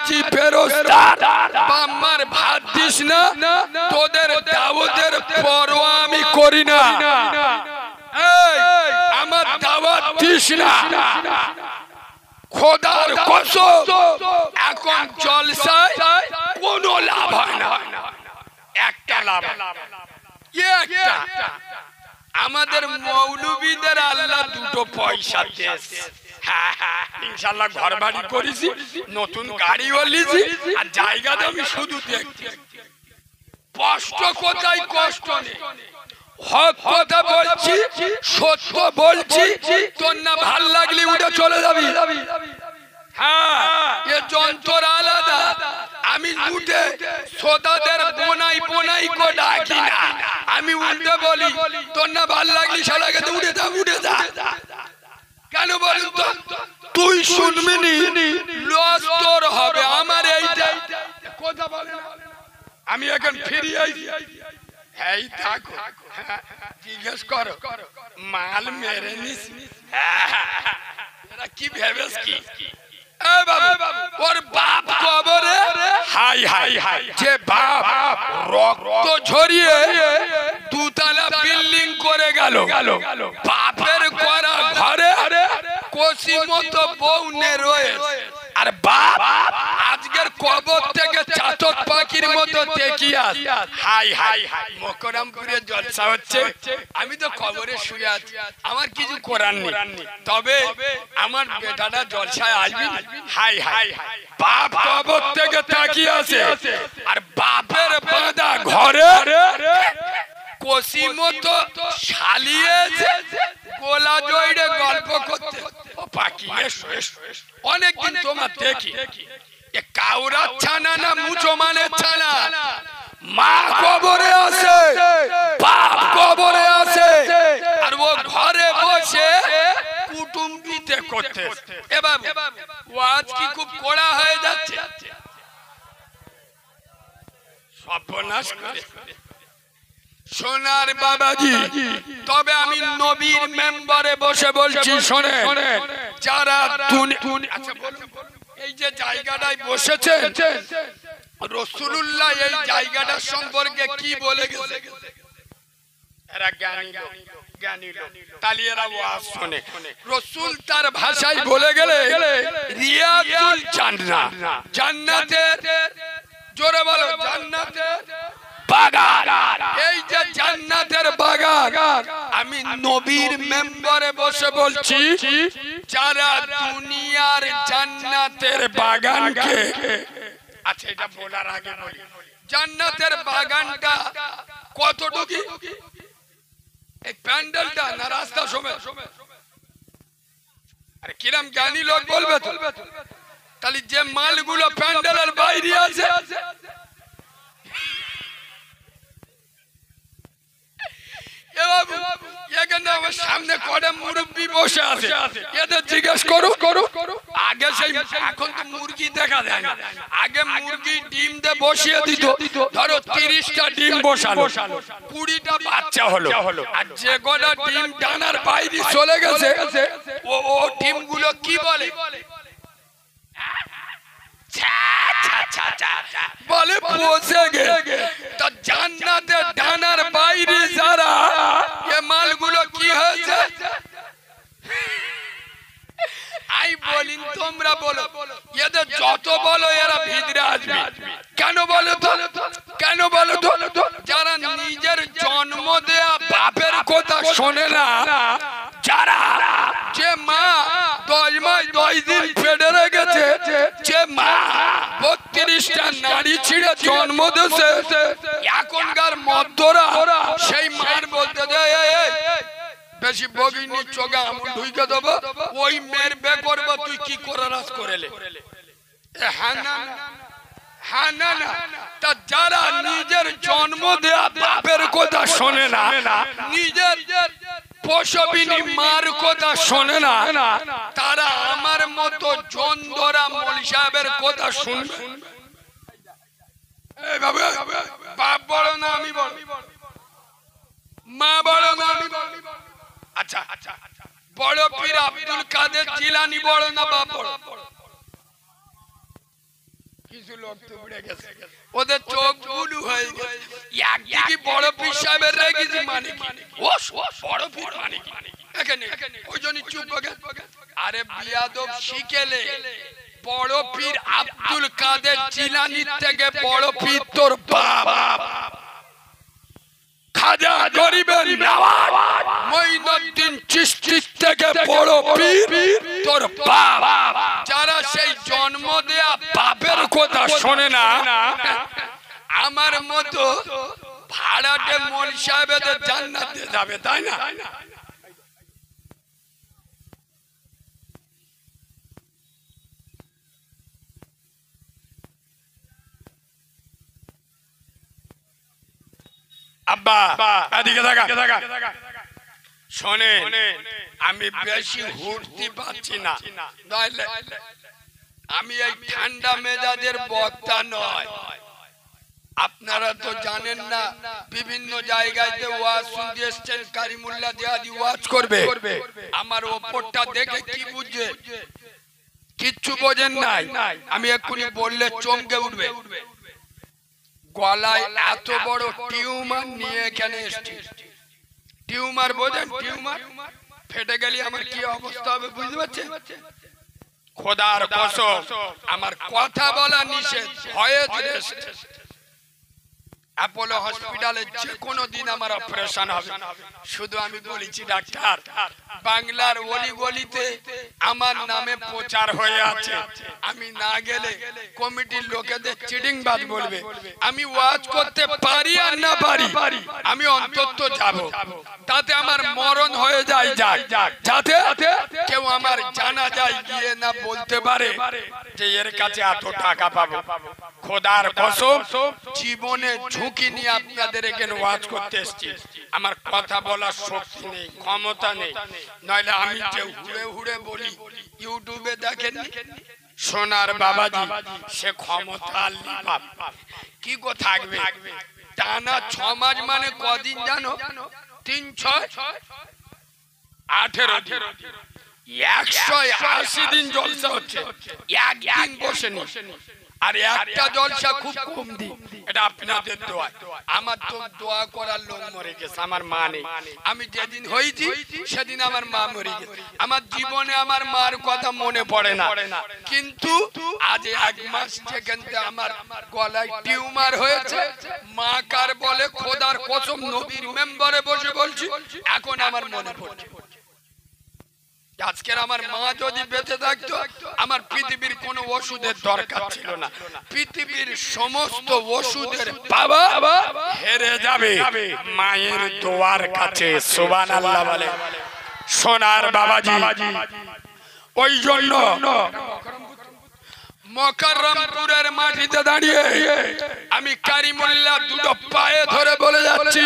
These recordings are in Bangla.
নামাজি ফেরেশতা বাম্মার ভাত দিস না, তোদের দাওয়াতের পরোয়া আমি করি না। এই আমার দাওয়াত দিস না, খোদার কসম এখন জলসায় কোনো লাভ হয় না। একটা লাভ, একটা আমাদের মৌলবীদের আল্লাহ দুটো পয়সা দিয়েছে। ইনশাআল্লাহ ঘর বাড়ি করেছি, নতুন গাড়িও লিছি, আর জায়গাটা আমি শুধু দেখছি। কষ্ট কোথায়? কষ্ট নেই, হক কথা বলছি, সত্য বলছি। তোর না ভাল লাগলে উঠে চলে যাবি। হ্যাঁ, এ যন্ত্র আলাদা। আমি উঠে শ্রোতাদের বোনাই বোনাই কো ডাকি না, আমি উল্টে বলি তোর না ভাল লাগলি শালাকে উঠে যা, উঠে যা। কেন বলুন তো? তুই শুনবি নি, লস তোর হবে। আমার এইটা কথা বলে না, আমি এখন ফিরে আইছি। এই থাকো, জিজ্ঞেস করো মাল মেরে নিস। এরা কি ভেবেস কি? ওর বাপ কবরে হাই হাই হাই, যে বাপ রক্ত ঝরিয়ে দুতলা বিল্ডিং করে গেল, বাপের করা ঘরে কোসি মতো বউ নে রয়েছে, আর বাপ আজকের কবর থেকে চাতক পাখির মতো দেখিয়ে আস। হাই হাই হাই, মকরমপুরে জলসা হচ্ছে, আমি তো কবরে শুয়ে আছি, আমার কিছু করার নেই। তবে আমার বেটাটা জলসায় আসবি। হাই হাই, বাপ কবর থেকে তাকিয়ে আছে, আর বাপের বাঁধা ঘরে কোসি মতো শালিয়েছে, গোলা জড়ে গল্প করতে। অনেকদিন তোমার দেখি, কাউরা ছানা না মুসলমানের ছানা, মা কবরে আছে, বাপ কবরে আছে, আর ও ঘরে বসে কুটুম্বিতে করতে। এবার ওয়াজ কি খুব কড়া হয়ে যাচ্ছে? সর্বনাশ করে সোনার বাবাজি। তবে আমি নবীর মেম্বারে বসে বলছি, শোনে যারা এই যে জায়গাটায় বসেছে, রাসূলুল্লাহ এই জায়গাটার সম্পর্কে কি বলে গেছে? এরা জ্ঞানী লোক, জ্ঞানী লোক, তাহলে এরা ওয়াজ শোনে। রাসূল তার ভাষায় বলে গেলে রিয়াজুল জান্নাত, জান্নাতের, জোরে বলো, জান্নাতের বাগান। এই যে জান্নাতের বাগান, আমি নবীর মেম্বারে বসে বলছি, যারা দুনিয়ার জান্নাতের বাগানকে, আচ্ছা এটা বলার আগে বলি, জান্নাতের বাগানটা কতটুকু? এই প্যান্ডেলটা না রাস্তা সমেত? আরে কিরম জ্ঞানী লোক বলবে তো। তাহলে যে মালগুলো প্যান্ডেলের বাইরে আছে, সামনে কড়ে মুরব্বি বসে আছে, এদের জিজ্ঞেস করো। আগে সেই, এখন তো মুরগি দেখা যায় না, আগে মুরগি ডিম দিয়ে বসিয়ে দিত। ধরো 30টা ডিম বসালো, 20টা বাচ্চা হলো, আর যে কটা ডিম ডানার বাইরে চলে গেছে, ও ডিমগুলো কি বলে? বলে পচে গেছে। তা জান্নাতের ডানার বাইরে যারা, এ মালগুলো কি হয়েছে? আই বলিন, তোমরা বলো, এদের যত বলো এরা ভিতরে আসবে। কেন বলো তো? কেন বলো তো? যারা নিজের জন্ম দেয়া বাপের কথা শোনে না, যারা, যে মা 10 মাস 10 দিন পেটে রেখেছে, যে মা 32টা নারী ছিঁড়ে জন্ম দিয়েছে, এখনকার মধ্যরা সেই মার বলতে দেয়, বেশি বগিনি চোখে আঙুল ঢুকে দেবো, ওই মেয়ের বে করবো, তুই কি করে রাজ করেলে? হ্যাঁ না, হ্যাঁ না না। তা যারা নিজের জন্ম দেয়া বাপের কথা শোনে না, নিজের প্রসবিনী মার কথা শোনে না, তারা আমার মতো জন্দরা মৌলভী সাহেবের কথা শুনবে। বাপ বড় না আমি বড়? মা বড় না আমি বড়? আচ্ছা, বড় পীর আব্দুল কাদের জিলানী বড় না বাপ বড়? কিছু লোক তো উড়ে গেছে, ওদের চোখ গুলো হয়ে গেছে। একদিকে বড় পীর সাহেবের রেগেছি মানে কি, ও বড় পীর মানে কি এখানে, ওই জন্য চুপ করে। আরে বিয়াদব শিখেলে বড় পীর আব্দুল কাদের জিলানির থেকে বড় পীর তোর বাপ, খাজা গরিবের নওয়াজ মঈনুদ্দিন চিশতির থেকে বড় পীর তোর বাপ। যারা সেই জন্ম দেয়া বাপের কথা শোনে না, আমার মতো ভাড়াটে মৌলভী সাহেবদের জান্নাতে যাবে, তাই না? আব্বা এদিকে দেখা শোনে, আমি বেশি হুড়তে পারছি না, নইলে আমি এই ঠান্ডা মেজাজের বক্তা নয়। আপনারা তো জানেন না, বিভিন্ন জায়গায় ওয়াজ শুনতে এসছেন, কারিমুল্লাহ জিহাদি ওয়াজ করবে, আমার ওপরটা দেখে কি বুঝবে? কিচ্ছু বোঝেন নাই। আমি এক্ষুনি বললে চমকে উঠবে। গলায় এত বড় টিউমার নিয়ে এখানে এসছি। টিউমার বোঝেন? টিউমার ফেটে গেলে আমার কি অবস্থা হবে বুঝতে পারছেন? খোদার কসম আমার কথা বলা নিষেধ, ভয়ে অ্যাপোলো হসপিটালে যে কোনো দিন আমার অপারেশন হবে। শুধু আমি বলেছি ডাক্তার, বাংলার অলি গলিতে আমার নামে প্রচার হয়ে আছে, আমি না গেলে কমিটির লোকেদের চিটিংবাজ বলবে। আমি ওয়াজ করতে পারি আর না পারি, আমি অন্তত যাব, তাতে আমার মরণ হয়ে যায়, যাতে কেউ আমার জানাজায় গিয়ে না বলতে পারে যে এর কাছে এত টাকা পাবো। খোদার কসম জীবনে ঝুঁকি নিয়ে আপনাদের এখানে ওয়াজ করতে এসেছি। আমার কথা বলার শক্তি নেই, ক্ষমতা নেই, নইলে আমি যে হুড়ে হুড়ে বলি, ইউটিউবে দেখেন সোনার বাবাজি, সে ক্ষমতা কি গো থাকবে। টানা 6 মাস মানে কদিন জানো? 3, 6, 18 দিন, 180 দিন জলসা হচ্ছে, একদিন বসেনি। আর একটা জলসা খুব কম দিন, এটা আপনাদের দোয়া। আমার তো দোয়া করার লোক মরে গেছে, আমার মা নেই। আমি যেদিন হয়েছি সেদিন আমার মা মরে গেছে। আমার জীবনে আমার মার কথা মনে পড়ে না, কিন্তু আজ 1 মাস সেখানে আমার গলায় টিউমার হয়েছে। মা কার বলে খোদার কসম নবীর মেম্বারে বসে বলছি, এখন আমার মনে পড়ছে। আজকের আমার মা যদি বেঁচে থাকতো, আমার পৃথিবীর কোনো ওষুধের দরকার ছিল না। পৃথিবীর সমস্ত ওষুধের বাবা হেরে যাবে মায়ের দোয়ার কাছে। সুবহানাল্লাহ বলে সোনার বাবাজি। ওই জন্য মকররমপুরের মাটিতে দাঁড়িয়ে আমি কারিমুল্লাহ দুটো পায়ে ধরে বলে যাচ্ছি,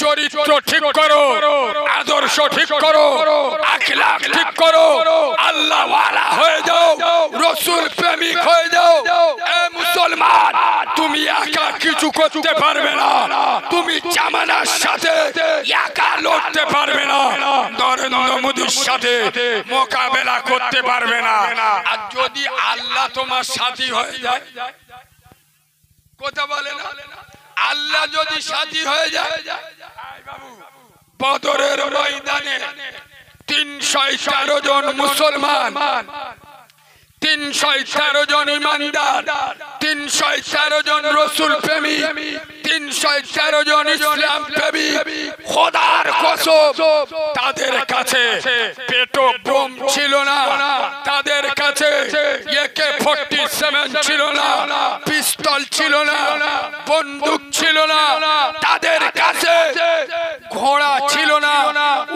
চরিত্র ঠিক করো, আদর্শ ঠিক করো, আখলাক ঠিক করো, আল্লাহ ওয়ালা হয়ে যাও, রাসূল প্রেমিক হয়ে যাও। এ মুসলমান, তুমি একা কিছু করতে পারবে না, তুমি জামানার সাথে একা লড়তে পারবে না, নরেন্দ্র মোদির সাথে মোকাবেলা করতে পারবে না। আর যদি আল্লাহ তোমার সাথী হয়ে যায়, কথা বলে না, আল্লাহ যদি সাথী হয়ে যায়, বদরের ময়দানে 313 জন মুসলমান, 313 জন ইমানদার, 313 জন রাসূল প্রেমিক, 313 জন ইসলাম প্রেমিক, খোদার কসম তাদের কাছে পেটো বোম ছিল না, তাদের কাছে AK-47 ছিল না, পিস্তল ছিল না, বন্দুক ছিল না, তাদের কাছে ঘোড়া ছিল না,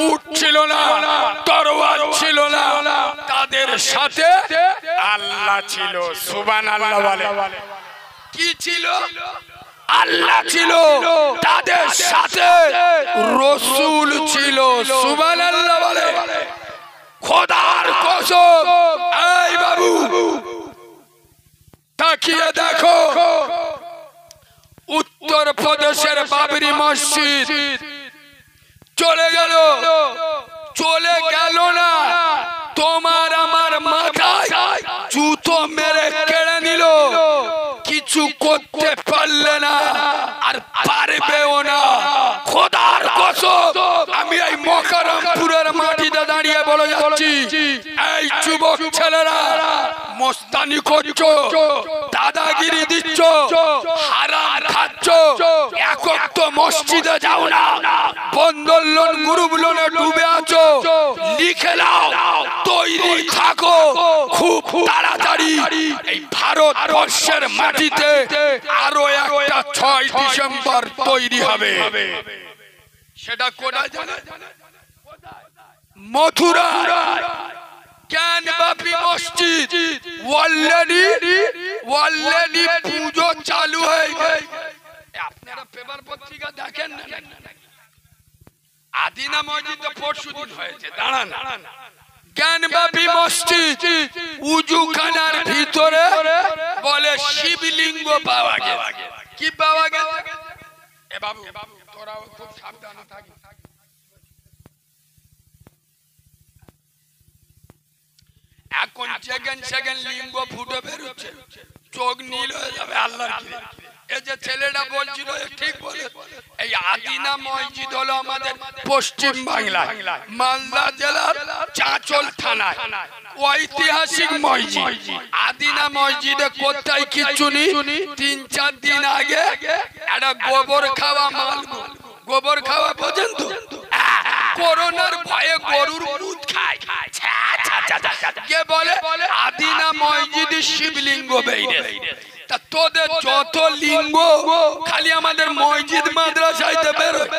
উট ছিল না, তরোয়ার ছিল না, তাদের সাথে আল্লাহ ছিল। সুবহানাল্লাহ বলে। কি ছিল? আল্লাহ ছিল, তাদের সাথে রাসূল ছিল। সুবহানাল্লাহ বলে। খোদার কসম, এই বাবু তাকিয়ে দেখো, উত্তর প্রদেশের বাবরি মসজিদ চলে গেল, চলে গেল না, তোমার আমার মাথায় জুতো মেরে কেড়ে নিল। করতে পারলে না আর পারবেও না। খোদার কসম আমি এই মকরমপুরের মাটিতে দাঁড়িয়ে বলে যাচ্ছি, এই যুবক ছেলেরা মস্তানি করছো, দাদাগিরি দিচ্ছ, হারাম খাচ্ছ, একক তো মসজিদে যাও না, বন্ধন লোন গ্রুপ লোনে ডুবে আছো, লিখে নাও, তৈরি থাকো, খুব তাড়াতাড়ি এই ভারতবর্ষের মাটিতে আরো একটা 6 ডিসেম্বর তৈরি হবে। সেটা কোথায় জানেন? মথুরা জ্ঞানবাপী মসজিদ অলরেডি পুজো চালু হয়ে গেছে। আপনারা পেপার পত্রিকা দেখেন না? আদিনা মসজিদ তো পরশুদিন হয়েছে। দাঁড়ান, জ্ঞানবাপী মসজিদ উজুখানার ভিতরে বলে শিবলিঙ্গ পাওয়া গেছে। কি পাওয়া গেছে? এ বাবু তোরাও খুব সাবধানে থাকিস। এখন সেকেন্ড লিঙ্গ ফুটে বেরোচ্ছে, চোখ নীল হয়ে যাবে। আল্লাহ এই যে ছেলেটা বলছিল ঠিক বলে, এই আদিনা মসজিদ হলো আমাদের পশ্চিম বাংলায় মালদা জেলার চাঁচল থানায় ঐতিহাসিক মসজিদ। আদিনা মসজিদে কোথায় কিচ্ছু নেই। 3-4 দিন আগে একটা গোবর খাওয়া গোবর খাওয়া পর্যন্ত করোনার ভয়ে গরুর দুধ খায়, কে বলে আদিনা মসজিদে শিবলিঙ্গ বেরিয়ে। তা তোদের যত লিঙ্গ খালি আমাদের মসজিদ মাদ্রাসায় বেরোয়।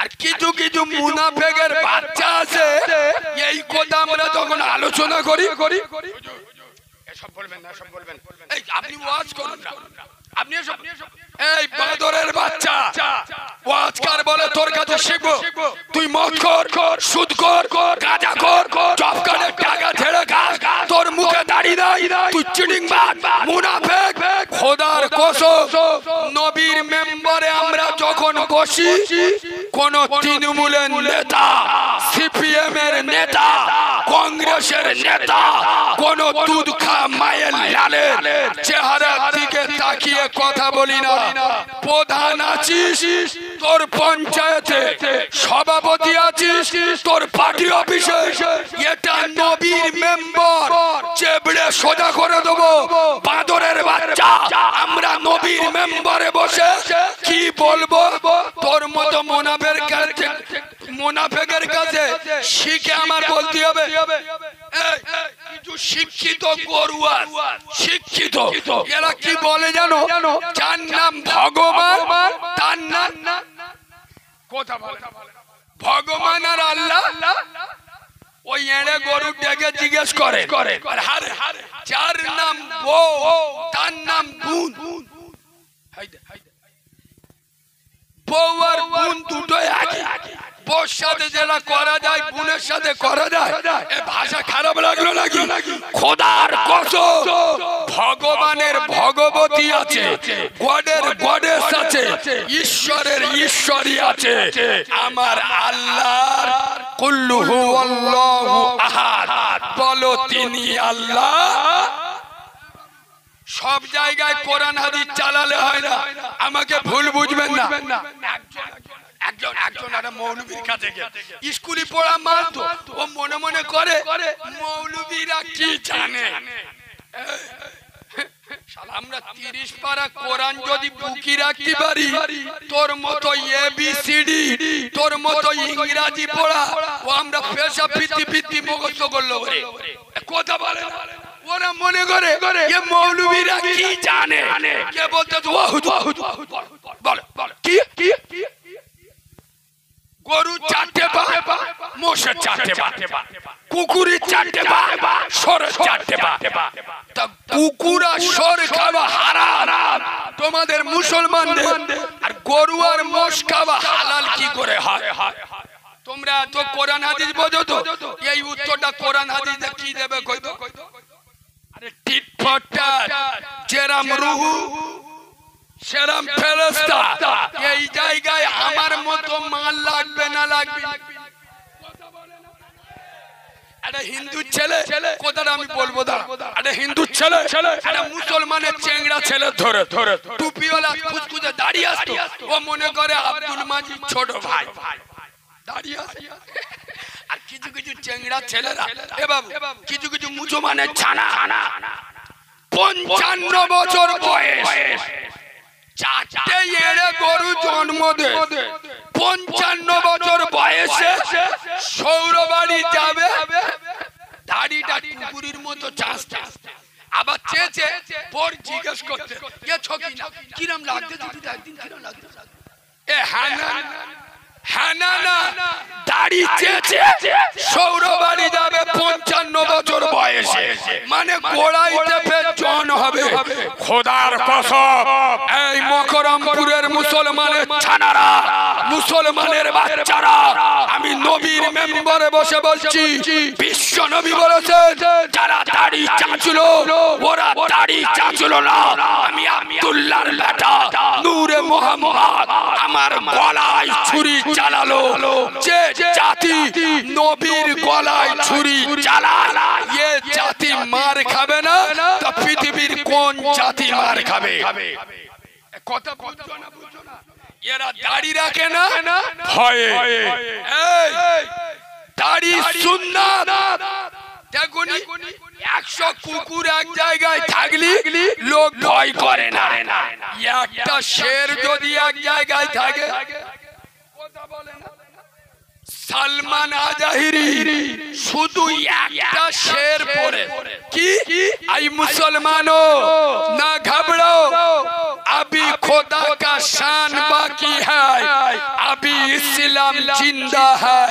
আর কিছু কিছু মুনাফেকের বাচ্চা আছে, এই কথা আমরা যখন আলোচনা করি এসব বলবেন না, এসব বলবেন। এই আপনি ওয়াজ করুন না, আপনি এসব এই বাদরের বাচ্চা ওয়াজকার বলে তোর কাছে শিখবো, তুই মদ কর, সুদ কর, গাঁজা কর, জব কার্ডের টাকা ছেড়ে খাস, তোর মুখে দাড়ি নাই, তুই চিটিংবাজ মুনাফিক। খোদার কসম নবীর মেম্বারে আমরা যখন বসি, কোন তৃণমূলের নেতা, সিপিএম এর নেতা, কংগ্রেসের নেতা, কোন দুধ খা মায়ের লালের চেহারার দিকে তাকিয়ে কথা বলি না। প্রধান আছিস তোর পঞ্চায়েতে, সভাপতি আছিস তোর পার্টি অফিসে, এটা নবীর মেম্বার, চেবড়ে সোজা করে দেবো। বাঁদরের বাচ্চা আমরা নবীর মেম্বারে বসে কি বলবো? তোর মতো মুনাফেকের কাছে শিখে আমার বলতে হবে। কিছু শিক্ষিত গরুয়া শিক্ষিত, এরা কি বলে জানো? যার নাম ভগবান, তার নাম কথা বলে ভগবান আর আল্লাহ। ওই এড়ে গরু ডেকে জিজ্ঞেস করে, যার নাম বউ তার নাম বোন। বউ আর বোন দুটোই একই। বউর সাথে যেটা করা যায় বোনের সাথে করা যায়। এ ভাষা খারাপ লাগলো নাকি? খোদার কসম ভগবানের ভগবতী আছে, গডের গডেস আছে, ঈশ্বরের ঈশ্বরী আছে। আমার আল্লাহর কুল্লু হুয়াল্লাহু আহাদ, বলো তিনি আল্লাহ। সব জায়গায় কোরআন হাদিস চালালে হয় না, আমাকে ভুল বুঝবেন না। একজন একটা মৌলবীর কাছে স্কুলে পড়া মানতো, ও মনে মনে করে মৌলবীরা কি জানে। আমরা 30 পারা কোরআন যদি বুকি রাখতে পারি, তোর মতো ABCD, তোর মতো ইংরেজি পড়া ও আমরা পেশা পিতি মুখস্থ করলো বলে কথা বলে না। ওরা মনে করে এ মৌলবীরা কি জানে। কে বলতে বল কি গরু 4টে পা, মোষের 4টে পা, কুকুরের 4টে পা, সরের 4টে পা। তা কুকুর আর সর খাওয়া হারাম তোমাদের মুসলমানদের, আর গরু আর মোষ খাওয়া হালাল কি করে হয়? তোমরা তো কোরআন হাদিস বোঝো তো, এই উত্তরটা কোরআন হাদিসে কি দেবে কইতো? আরে টিট ফট যেরাম রুহু সেরাম ফেরেশতা। এই জায়গায় আমার মতো মাল লাগবে না লাগবে? একটা হিন্দু ছেলে কথাটা আমি বলবো দাঁড়া, একটা হিন্দু ছেলে একটা মুসলমানের চেংড়া ছেলে ধরে ধরে টুপিওয়ালা খুচখুচে দাঁড়িয়ে আসতো, ও মনে করে আব্দুল মাজিদ ছোট ভাই দাঁড়িয়ে আসে। আর কিছু কিছু চেংড়া ছেলেরা এ বাবু কিছু কিছু মুসলমানের ছানা 55 বছর বয়স, চারটে এড়ে গরু জন্ম দেয়, 55 বছর বয়সে সৌরবাড়ি যাবে, দাড়িটা কুকুরের মতো চাষতে, আবার চেয়েছে পর জিজ্ঞেস করতে কিরম লাগছে, একদিন কিরম লাগছে, এ হ্যাঁ না দাড়ি চেয়েছে সৌরবাড়ি যাবে 55 বছর বয়সে, মানে গোড়াইতে ফের জন হবে। খোদার কসম এই মকরমপুরের মুসলমানের ছানারা, মুসলমানের বাচ্চারা, আমি নবীর মেম্বারে বসে বলছি, বিশ্ব নবী বলেছেন যারা দাড়ি চাঁচলো ওরা দাড়ি চাঁচলো না। আমি আব্দুল্লাহর বেটা নূরে মুহাম্মদ আমার গলায় ছুরি চালালো, যে জাতি নবীর গলায় ছুরি চালায় এ জাতি মার খাবে না, তো পৃথিবীর কোন জাতি মার খাবে? কথা বুঝছো না? এরা দাড়ি রাখে না ভয়ে, দাড়ি সুন্নাত। দেখুনি 100 কুকুর এক জায়গায় থাকলি লোক ভয় করে না, একটা শের যদি এক জায়গায় থাকে, কথা বলে না সালমান আজাহিরি শুধু একটা শের পড়ে কি আই মুসলমানো না ঘাবড়ো, अभी खुदा का शान बाकी है, अभी इस्लाम जिंदा है,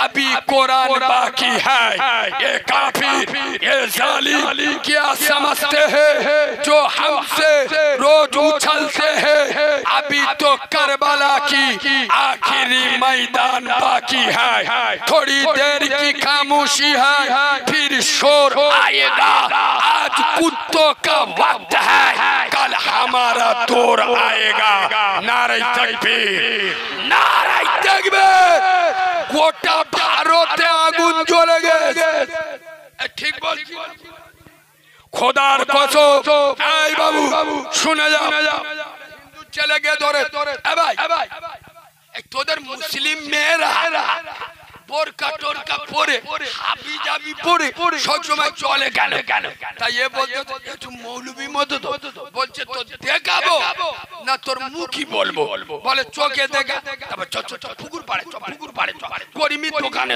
अभी कुरान बाकी है। ये काफिर ये जालिम क्या समझते हैं जो हमसे रोज उछलते हैं, अभी तो करबला की आखिरी मैदान बाकी है, थोड़ी देर की खामोशी है फिर शोर आएगा, आज कुत्तों का वक्त है कल हमारा दौर आएगा। नारे तकबीर, नारे तकबीर। গোটা ভারতে আগুন জ্বলে গেছে, ঠিক বলছি? খোদার কসম এই বাবু শুনে যাও, হিন্দু ছেলেকে ধরে ভাই তোদের মুসলিম মেয়েরা বোরকা টোরকা পরে হাবি জাবি পরে সবসময় চলে কেন? তাই এ বলছে একটু মৌলবী মতো তো, বলছে তো দেখাবো না তোর মুখই বলবো, বলে চোখে দেখা, তারপর পুকুর পাড়ে করিমি দোকানে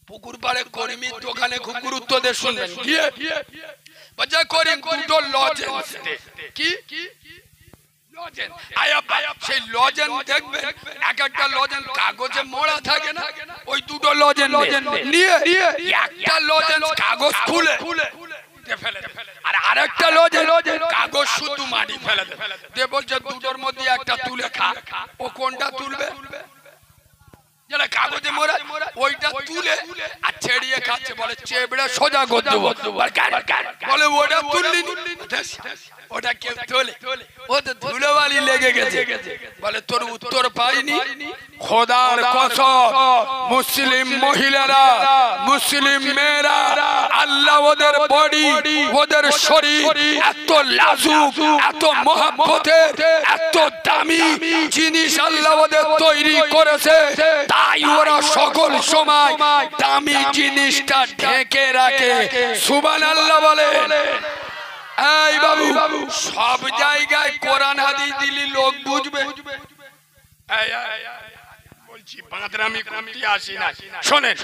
পুকুর পাড়ে করিমি দোকানে খুব গুরুত্ব দিয়ে শুনবেন, গিয়ে করিম দুটো লজেন্স কি সেই লজেন দেখবেন, এক একটা লজেন কাগজে মোড়া থাকে না, ওই দুটো লজেন নিয়ে একটা লজেন কাগজ খুলে ফেলে আর আরেকটা লজেন কাগজ শুধু মাটি ফেলে দিয়ে বলছে দুটোর মধ্যে একটা তুলে খা। ও কোনটা তুলবে? যেটা কাগজে মোড়া ওইটা তুলে আর ছেড়িয়ে খাচ্ছে, বলে চেবড়ে সোজা করে দেবো, বলে ওটা তুললি, ওটা কেউ তোলে, ও তো ধুলোবালি লেগে গেছে, বলে তোর উত্তর পাইনি। খোদার কসম মুসলিম মহিলারা মুসলিম মেয়েরা আল্লাহ ওদের বডি ওদের শরীর এত লাজুক এত মহব্বতের এত দামি জিনিস আল্লাহ ওদের তৈরি করেছে, তাই ওরা সকল সময় দামি জিনিসটা ঢেকে রাখে। সুবহানাল্লাহ বলে। এই বাবু সব জায়গায় কোরআন হাদিস দিলি লোক বুঝবে, বলছি বাঁদরামি করতে আসি না। শোনেন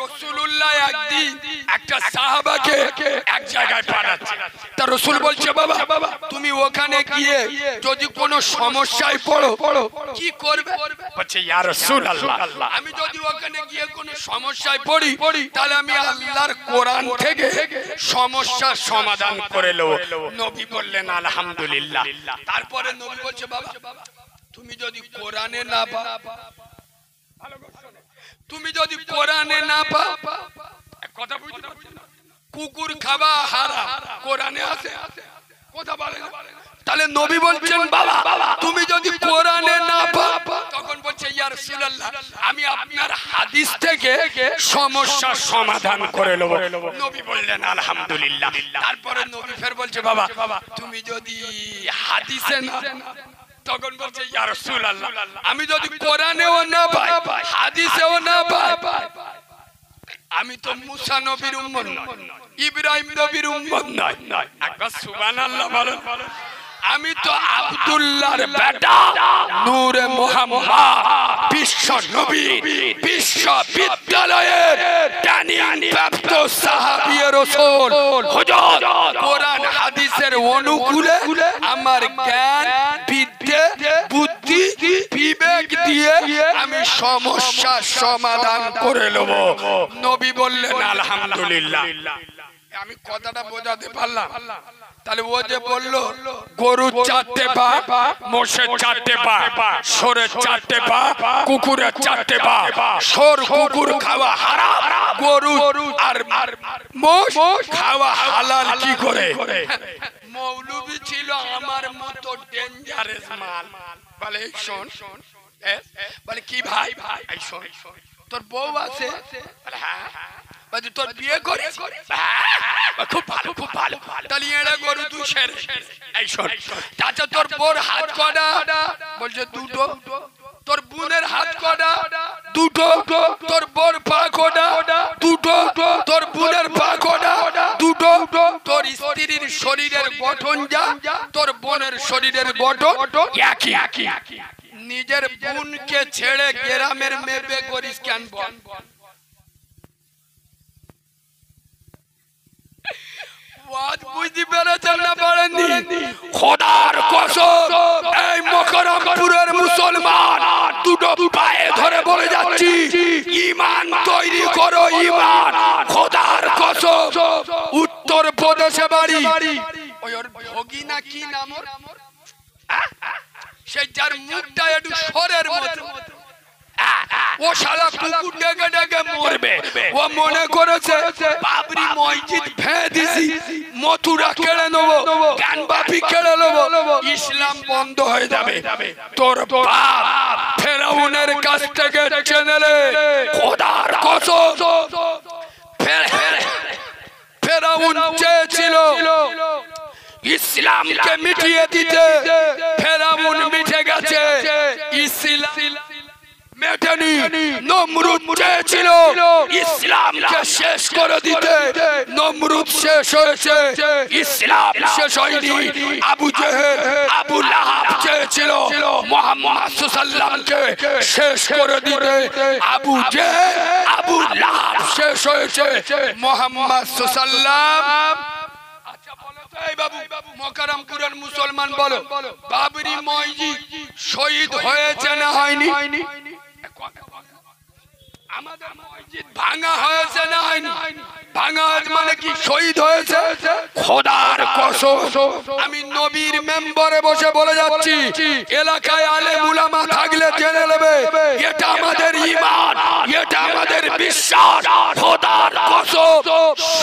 রাসূলুল্লাহ একদিন একটা সাহাবাকে এক জায়গায় পাঠাচ্ছে, তা রাসূল বলছে বাবা তুমি ওখানে গিয়ে যদি কোনো সমস্যায় পড়ো কি করবে? বলছে ইয়া রাসূলুল্লাহ আমি যদি ওখানে গিয়ে কোনো সমস্যায় পড়ি তাহলে আমি আল্লাহর কোরআন থেকে সমস্যার সমাধান করে নেব। নবী বললেন আলহামদুলিল্লাহ। তারপরে নবী বলছে বাবা তুমি যদি কোরআনে না পাও, তুমি যদি কোরআনে না পাও, কথা বুঝতে পারছো? কুকুর খাওয়া হারাম কোরআনে আছে, কথা বলে না। তাহলে নবী বলছেন বাবা তুমি যদি কোরআনে না পাও, তখন বলছে ইয়া ইয়া রাসূলুল্লাহ আমি আপনার হাদিস থেকে সমস্যার সমাধান করে নেব। নবী বললেন আলহামদুলিল্লাহ। তারপরে নবী ফের বলছে বাবা তুমি যদি হাদিসে না, তখন বলছে ইয়া রাসূলুল্লাহ আমি যদি কোরআনেও না পাই হাদিসেও না পাই, আমি তো মুসা নবীর উম্মত নয়, ইব্রাহিম নবীর উম্মত নয়। একবার সুবহানাল্লাহ বলেন। আমি তো আব্দুল্লাহর বেটা নূরে মুহাম্মদ বিশ্ব নবী বিশ্ববিদ্যালয়ের জ্ঞানী প্রাপ্ত সাহাবী রাসূল হুজুর কোরআন হাদিসের অনুকূলে আমার জ্ঞান বিদ্যে বুদ্ধি বিবেক দিয়ে আমি সমস্যার সমাধান করে নেব। নবী বললেন আলহামদুলিল্লাহ। আমি কথাটা বোঝাতে পারলাম? তাহলে ও যে বললো গরু 4টে পা, মোষের 4টে পা, সরের 4টে পা, কুকুরের 4টে পা, সর কুকুর খাওয়া হারাম, গরু আর মোষ খাওয়া হালাল কি করে? মৌলবি ছিল আমার মতো ডেঞ্জারাস মাল। বলে শোন, বলে কি ভাই এই শোন তোর বউ আছে? বলে হ্যাঁ। বলে তোর বিয়ে করিস? খুব ভালো খুব ভালো। তাহলে এরা গরু তুই সেরে এই শোন। চাচা তোর বোর হাত কটা? বলছে দুটো। তোর বোনের হাত কটা? দুটো। তোর বোর পা কটা? দুটো। তোর বোনের পা কটা? দুটো। তোর স্ত্রীর শরীরের গঠন যা তোর বোনের শরীরের গঠন একই। নিজের বোনকে ছেড়ে গ্রামের মেয়ে করিস কেন? বল। বুঝতে পেরেছেন না পারেননি? খোদার কসম এই মকরমপুরের মুসলমান দুটো পায়ে ধরে বলে যাচ্ছি ঈমান তৈরি করো, ঈমান। খোদার কসম উত্তর প্রদেশে বাড়ি, ওই ওর ভগিনা কি নাম ওর, সেই যার মুখটা একটু সরের মতো, ও শালা কুকুর ডেকে ডেকে মরবে। ও মনে করেছে বাবরি মসজিদ ভেঙে দিছি, মথুরা কেড়ে নেবো, জ্ঞানবাপী কেড়ে নেবো, ইসলাম বন্ধ হয়ে যাবে। তোর বাপ ফেরাউনের কাছ থেকে চ্যানেলে খোদার কসম ফেরাউন চেয়েছিল ইসলামকে মিটিয়ে দিতে, ফেরাউন মিটে গেছে, ইসলাম মেটেনি। নমরুদ চেয়েছিল ইসলামকে শেষ করে দিতে, নমরুদ শেষ হয়েছে, ইসলাম শেষ হয়নি। আবু জেহেল আবু লাহাব চেয়েছিল মুহাম্মদ সাল্লাল্লাহু আলাইহি ওয়াসাল্লামকে শেষ করে দিতে, আবু জেহেল আবু লাহাব শেষ হয়েছে, মুহাম্মদ সাল্লাল্লাহু। আচ্ছা বলো তো এই বাবু মকরমপুরের মুসলমান বলো বাবরি মসজিদ শহীদ হয়েছে না হয়নি? আমাদের মসজিদ ভাঙা হয়েছে না হয়নি? ভাঙা মানে কি শহীদ হয়েছে? খোদার কসম আমি নবীর মেম্বারে বসে বলে যাচ্ছি, এলাকায় আলেম উলামা থাকলে জেনে নেবে এটা আমাদের ঈমান, এটা আমাদের বিশ্বাস। খোদার কসম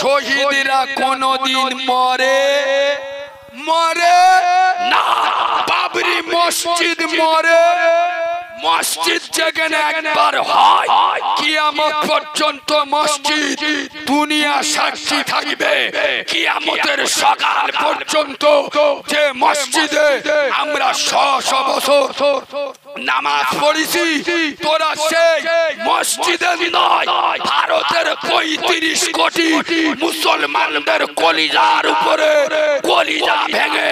শহীদরা কোনদিন মরে না। বাবরি মসজিদ মরে, মসজিদ যেখানে একবার হয় কিয়ামত পর্যন্ত মসজিদ দুনিয়া সাক্ষী থাকবে। কিয়ামতের সকাল পর্যন্ত যে মসজিদে আমরা শত বছর নামাজ পড়েছি, তোরা সেই মসজিদে নয়, ভারতের 35 কোটি মুসলমানদের কলিজার উপরে কলিজা ভেঙে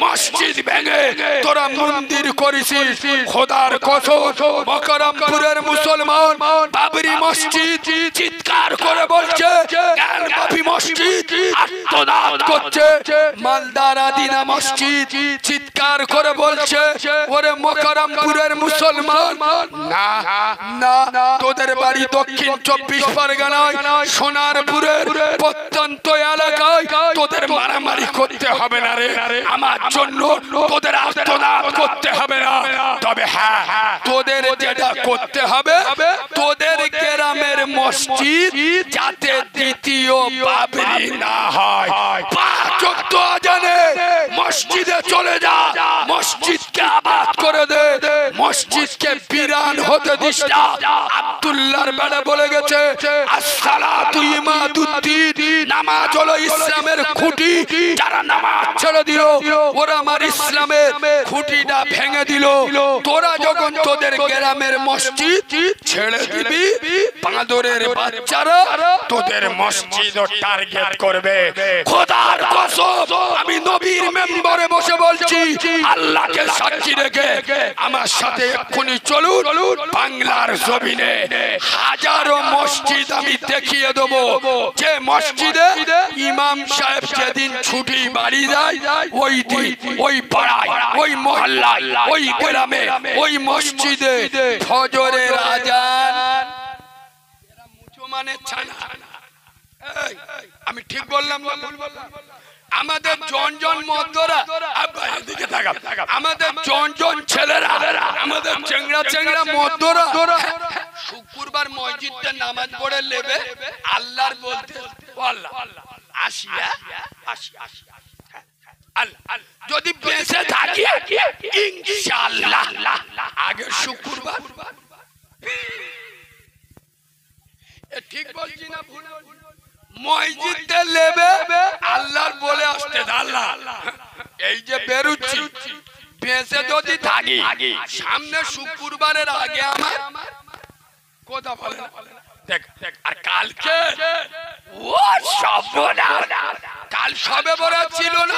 মসজিদ ভেঙে তোরা মন্দির করেছিস। খোদার কসম মকরমপুরের মুসলমান বাবরি মসজিদ চিৎকার করে বলছে, জ্ঞানবাপী মসজিদ আত্মনাদ করছে, মালদার আদিনা মসজিদ চিৎকার করে বলছে ওরে মকরমপুরের মুসলমান না না, তোদের বাড়ি দক্ষিণ 24 পরগনায় সোনারপুরের প্রত্যন্ত এলাকায় তোদের মারামারি করতে হবে না রে, আমার জন্য তোদের আত্মনাদ করতে হবে না। তবে হ্যাঁ তোদের যেটা করতে হবে, তোদের গ্রামের মসজিদ যাতে দ্বিতীয় বাবরি না হয়, 5 ওয়াক্ত আজানে মসজিদে চলে যা, মসজিদকে আবাদ করে দে, মসজিদকে বিরান হতে দিস না। আব্দুল্লাহর বেলা বলে গেছে আসসালাতু ইমাদুদ্দিন, নামাজ হলো ইসলামের খুঁটি। যারা নামাজ ছেড়ে দিল ওরা আমার ইসলামের খুঁটিটা ভেঙে দিল। তোরা যখন তোদের গ্রামের মসজিদ ছেড়ে দিবি, বাঁদরের বাচ্চারা তোদের মসজিদও টার্গেট করবে। খোদার কসম আমি নবীর মেম্বারে বসে বলছি, আল্লাহকে সাক্ষী রেখে আমার সাথে এক্ষুনি চলুন, বাংলার জমিনে হাজারো মসজিদ আমি দেখিয়ে দেবো যে মসজিদে ইমাম সাহেব যেদিন ছুটি বাড়ি যায় ওই দিন ওই পাড়ায় ওই মহল্লায় ওই গ্রামে ওই মসজিদে ফজরের আজান মুসলমানের ছানা। আমি ঠিক বললাম না ভুল বললাম? আমাদের জন মদ্দরা আমাদের জন ছেলেরা আমাদের চেংড়া মদ্দরা শুক্রবার মসজিদে নামাজ পড়ে নেবে আল্লাহর বলতে আল্লাহ আসিয়া যদি বেঁচে থাকি ইনশাআল্লাহ আগে শুক্রবার। ঠিক বলছি না ভুল? মসজিদে নেবে আল্লাহর বলে আসতে আল্লাহ এই যে বেরুচ্ছি বেঁচে যদি থাকি সামনে শুক্রবারের আগে আমার কথা বলে দেখ। আর কালকে ও সর্বনাশ, কাল সবে বড় ছিল না,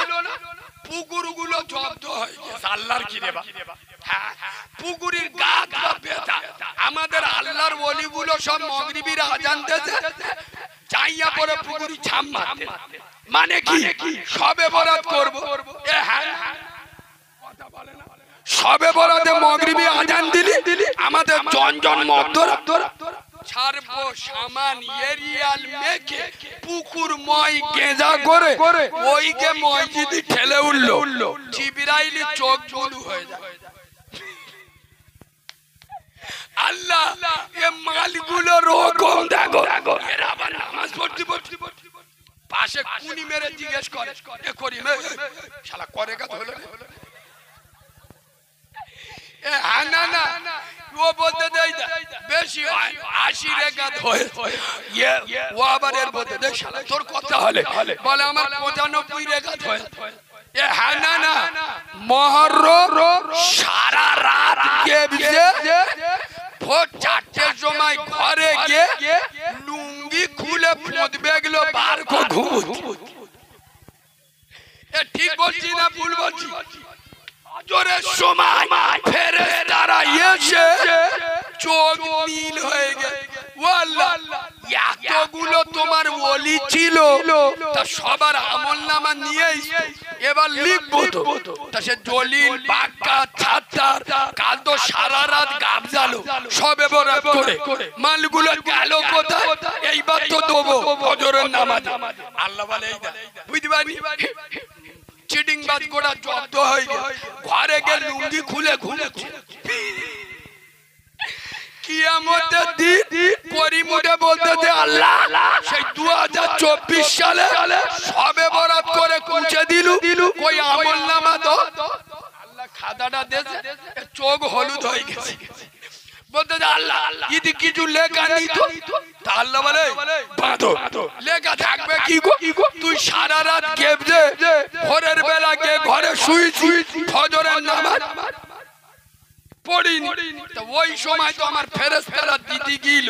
পুকুরগুলো জব্দ হয়ে গেছে। আল্লাহর কি দেবা, পুকুরের গাছ বেতা আমাদের আল্লাহর ওলিগুলো সব মাগরিবের আজান দিতে চাইয়া পরে পুকুরি ছাম মারতে। মানে কি সবে বরাত করব? এ হ্যাঁ কথা বলে না। সবে বরাতে মাগরিবে আজান দিলি আমাদের জন মদ্দরা ছাড়বো সামান এরিয়াল মেখে পুকুর মই গেঁজা করে ওইকে মসজিদে ঠেলে উঠলো, জিবরাইল চোখ বলু হয়ে যায়। আল্লাহ এ মালগুলো রকম দেখো, এরা আবার নামাজ পড়তে পাশে কুনি মেরে জিজ্ঞেস করে এ করি শালা করে কাজ হলো এ হ্যাঁ না ও বলতে দেয় বেশি হয় 80 রেখাত হয় ও আবার এর বলতে দেয় শালা তোর কথা হলে বলে আমার 95 রেখাত হয়। এ হ্যাঁ না মহরম সারা রাত গেছে, ভোর 4টের সময় ঘরে গিয়ে লুঙ্গি খুলে পদবে গেল বার ঘুম। এ ঠিক বলছি না ভুল বলছি? জোরের সময় ফেরেশতারা এসে চোখ নীল হয়ে গেছে। ও আল্লাহ এতগুলো তোমার ওলি ছিল তা সবার আমলনামা নিয়ে এবার লিখবো তো তা সে জলিল বাক্কা ছাত্তার কাল তো সারা রাত গাবজালো সবে বরাত করে মালগুলো গেল কোথায়? এইবার তো দেবো ফজরের নামাজ। আল্লাহ বলে এই বুঝতে পারবি চিটিং বাজ গোড়া জব্দ হয়ে গেছে, ঘরে গিয়ে লুঙ্গি খুলে ঘুমাচ্ছে। কিয়ামতের দিন করিমুডে বলতেছে আল্লাহ সেই 2024 সালে সবে বরাত করে কুঁচে দিলু কই আমলনামা দাও। আল্লাহ খাদাটা দেছে চোখ হলুদ হয়ে গেছে, বলতে আল্লাহ ইদি কিছু লেখা নেই তো। আল্লাহ বলে বাঁধো, লেখা থাকবে কি গো? তুই সারা রাত গেবজে ভোরের বেলা গিয়ে ঘরে শুই ফজরের নামাজ পড়িনি, তা ওই সময় তো আমার ফেরেশতারা দিদি গিল,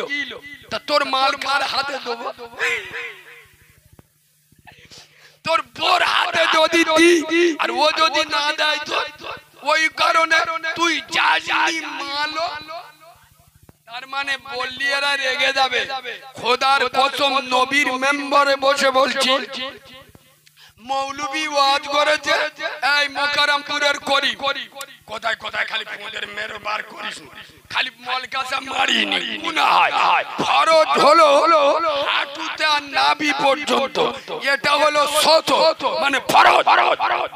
তা তোর মাল কার হাতে দেবো? তোর বোর হাতে যদি দি আর ও যদি না দেয় তো ওই কারণে তুই যা জানি মালো। তার মানে বললি এরা রেগে যাবে। খোদার কসম নবীর মেম্বারে বসে বলছি, মৌলবী ওয়াজ করেছে এই মোকাররমপুরের করি কোথায় কোথায় খালি ফোনের মেরো বার করিস, খালি মলকাসা মারিনি গুনাহ হয়। ফরজ হলো হাঁটুতে আর নাভি পর্যন্ত, এটা হলো শত মানে ফরজ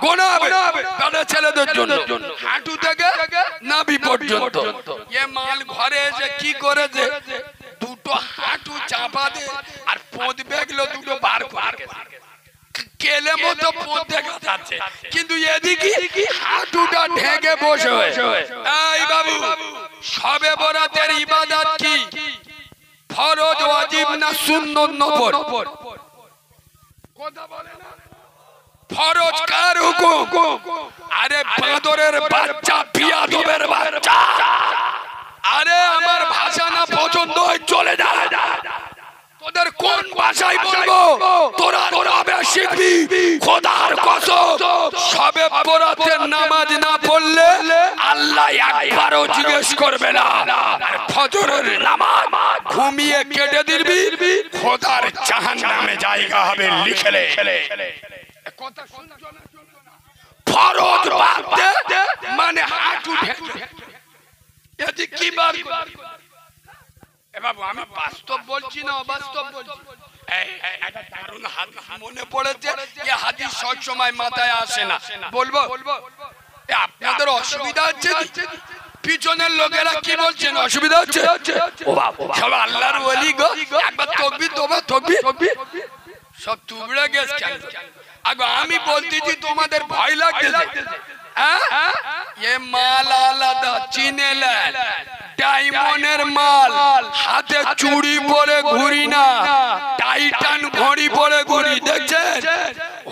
গুনাহ হবে তাদের ছেলেদের জন্য হাঁটু থেকে নাভি পর্যন্ত। এ মাল ঘরে এসে কি করেছে দুটো হাঁটু চাপা দে আর পদ বেগলো দুটো বার করে কেলে মতো পথে কাটাচ্ছে, কিন্তু এদিকে হাঁটুটা ঢেকে বসে। এই বাবু, শবে বরাতের ইবাদত কি? ফরজ, ওয়াজিব না সুন্নত নফল? কথা বলে না। ফরজ কার হুকুম? আরে বাঁদরের বাচ্চা, বিয়াদবের বাচ্চা, আরে আমার ভাষা না পছন্দ হয় চলে যা। তোদের কোন ভাষায় বলবো? তোরা তবে শিখবি। খোদার কসম, শবে বরাতের নামাজ না পড়লে আল্লাহ একবারও জিজ্ঞেস করবে না। ফজরের নামাজ ঘুমিয়ে কেটে দিবি, খোদার জাহান্নামে জায়গা হবে লিখলে। কথা শুনছো না? ফরজ বাদ দে মানে হাঁটু ঢেকে। এতে কি বার? বাবু আমি বাস্তব বলছি না অবাস্তব বলছি। একটা দারুণ হাদিস মনে পড়েছে, এই হাদিস সব সময় মাথায় আসে না, বলবো? আপনাদের অসুবিধা হচ্ছে কি? পিছনের লোকেরা কি বলছেন? অসুবিধা হচ্ছে? সব আল্লাহর ওলি গো, একবার তকবীর তোবা তকবীর, সব টুকরা গেছ কেন? আগে আমি বলতেছি তোমাদের ভয় লাগতেছে। এ মাল আলাদা, চিনেলেন ডায়মন্ডের মাল, হাতে চুড়ি পরে ঘুরি না, টাইটান ঘড়ি পরে ঘুরি। দেখছেন?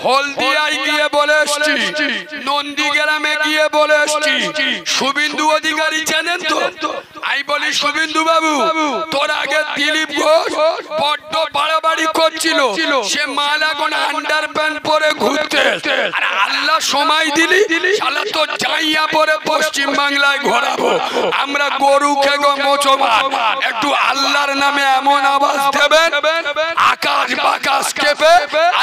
হলদিয়ায় গিয়ে বলে এসছি, নন্দীগ্রামে গিয়ে বলে এসছি। শুভেন্দু অধিকারী জানেন তো? আমি বলি শুভেন্দু বাবু, তোর আগে দিলীপ ঘোষ বড্ড বাড়াবাড়ি করছিল, সে মাল এখন আন্ডার প্যান্ট পরে ঘুরতে। আর আল্লাহ সময় দিলি, শালা তো জাইয়া পরে পশ্চিম বাংলায় ঘোরাবো। আমরা গরু খেগো মুসলমান, একটু আল্লাহর নামে এমন আওয়াজ দেবেন আকাশ বাকাশ কেঁপে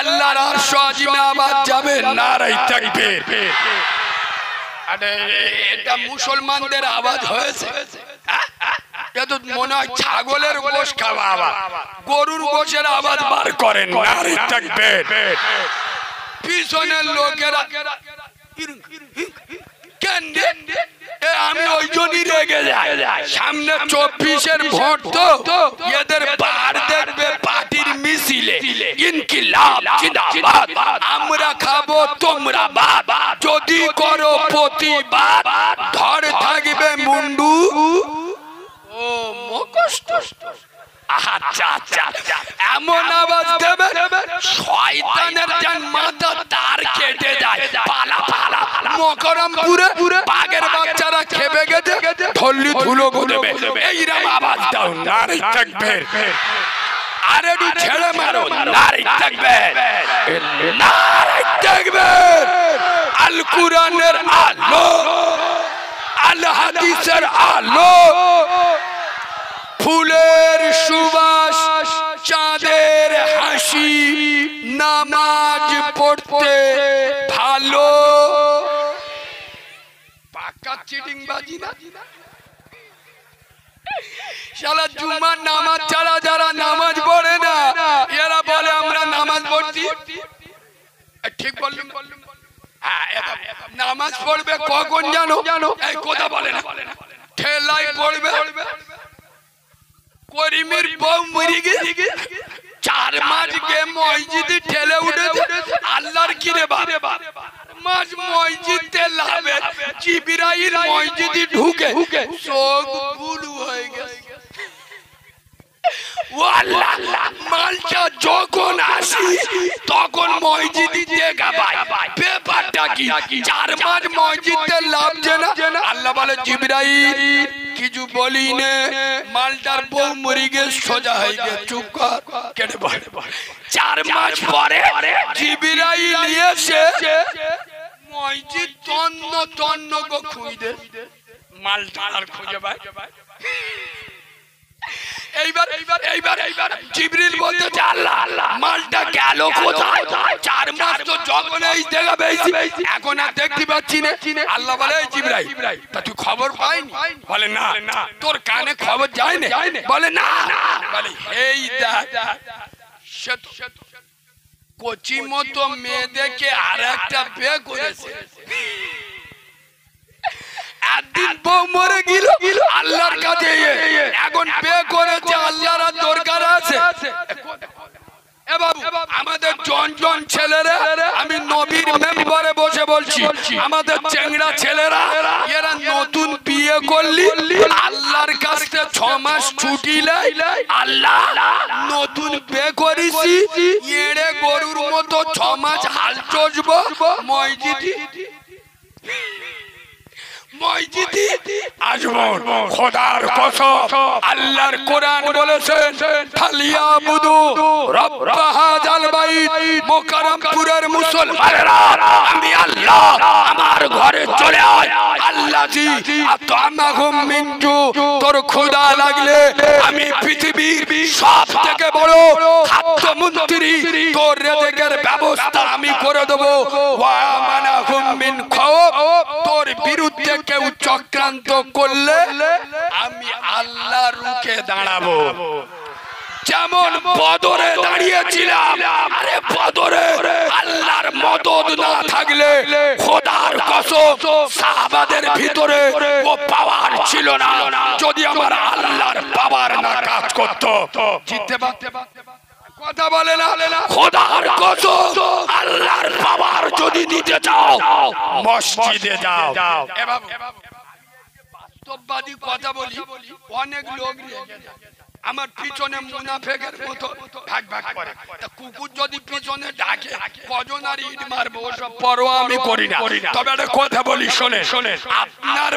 আল্লাহর আরশ আজিমে আওয়াজ যাবে, নারায়ে তাকবীর। আরে এটা মুসলমানদের আওয়াজ হয়েছে? এত মনে হয় ছাগলের গোশ খাওয়া আওয়াজ, গরুর গোশের আওয়াজ বার করেন, নারায়ে তাকবীর। পিছনের লোকেরা কেন? আমি ওই জন্যই রেগে যাই, সামনে 24-এর ভোট তো, এদের বার দেখবে পার্টির মিছিলে ইনকিলাব জিন্দাবাদ, আমরা খাবো তোমরা বাদ, যদি করো প্রতিবাদ ধরে থাকবে মুন্ডু। ও মুখস্থ। আচ্ছা আচ্ছা, এমন আওয়াজ দেবে শয়তানের জান মাথা তার কেটে যায়। পালা পালা, মকরমপুরে বাঘের বাচ্চারা খেপে গেছে, ধল্লি ধুলো ঘুরবে, এইরকম আওয়াজ দাও, নারায়ে তাকবীর। আরে একটু ছেড়ে মারো, নারায়ে তাকবীর, নারায়ে তাকবীর। আল কুরআনের আলো, আল হাদিসের আলো, ফুলের সুবাস, চাঁদের হাসি, নামাজ পড়তে ভালো। পাকা চিটিং বাজি না? শালা জুমার নামাজ ছাড়া যারা নামাজ পড়ে না, এরা বলে আমরা নামাজ পড়ছি। ঠিক বললাম? হ্যাঁ, নামাজ পড়বে কখন জানো? এই কথা বলে না, ঠেলাই পড়বে। করিমের বউ মরে গেছে, 4 মাস গে মসজিদে ঠেলে উঠেছে। আল্লাহর কি রে বাপ, মাস মসজিদে লাভে জিবরাইল মসজিদে ঢুকে চোখ বুলু হয়ে গেছে। ও আল্লাহ, মালটা যখন আসি তখন মসজিদে দেখা পাই, ব্যাপারটা কি? 4 মাস মসজিদে লাভছে না। আল্লাহ বলে জিবরাইল কিছু বলি নে, মালটার বউ মরে গেছে, সোজা হয়ে গেছে, চুপ কর, কেটে পড়ে। 4 মাস পরে জিবরাইল এসে মসজিদ তন্ন তন্ন গো খুঁজে, মালটা আর খুঁজে পায়। এইবার জিবরিল বলতে আল্লাহ মালটা গেল কোথায়? 4 মাস তো যখন এই জায়গা পেয়েছি, এখন আর দেখতে পাচ্ছি না। আল্লাহ বলে জিবরাইল, তা তুই খবর পাইনি? বলে না। তোর কানে খবর যায় না? বলে না। বলে এই দেখ, কচি মতো মেয়ে দেখে আর একটা বিয়ে করেছে। একদিন বউ মরে গেল, আল্লাহর কাছে এখন বিয়ে করেছে, আল্লাহর দরকার আছে। এ বাবু আমাদের জন ছেলেরা, আমি নবীর মেম্বারে বসে বলছি, আমাদের চেংড়া ছেলেরা এরা নতুন বিয়ে করলি আল্লাহর কাছে 6 মাস ছুটি লাই, আল্লাহ নতুন বিয়ে করিছি এড়ে গরুর মতো 6 মাস হাল চষবো মসজিদে আসবো। খোদার কসম আল্লাহর কোরআন বলেছেন ফালিয়াবুদু রব্ব হাযাল বাইত, মুকাররমপুরের মুসলমানেরা আমি আল্লাহ আমার ঘরে চলে আয়। আল্লাহি আতামাহুম মিন জু, তোর খোদা লাগলে আমি পৃথিবীর সবথেকে বড় খাদ্যমন্ত্রী, তোর রিজিকের ব্যবস্থা আমি করে দেব। ওয়া মানাহুম মিন খাওফ, তোর বিরুদ্ধে কেউ চক্রান্ত করলে আমি আল্লাহ রুখে দাঁড়াবো। যেমন বদরে দাঁড়িয়েছিলাম, আরে বদরে আল্লাহর মদদ না থাকলে খোদার কসম সাহাবাদের ভিতরে ও পাওয়ার ছিল না। যদি আমার আল্লাহর পাওয়ার না কাজ করত জিততে পারতাম। কথা বলে না, খোদার কসম আল্লাহর পাওয়ার যদি দিতে চাও মসজিদে যাও। বাস্তববাদী কথা বলি, অনেক লোক আমার পিছনে মুনাফেকের মতো ভাগ ভাগ করে। তা কুকুর যদি পিছনে ডাকে কজন আর ইট মারবো ওসব পরোয়া আমি করি না। তবে একটা কথা বলি শোনেন, আপনার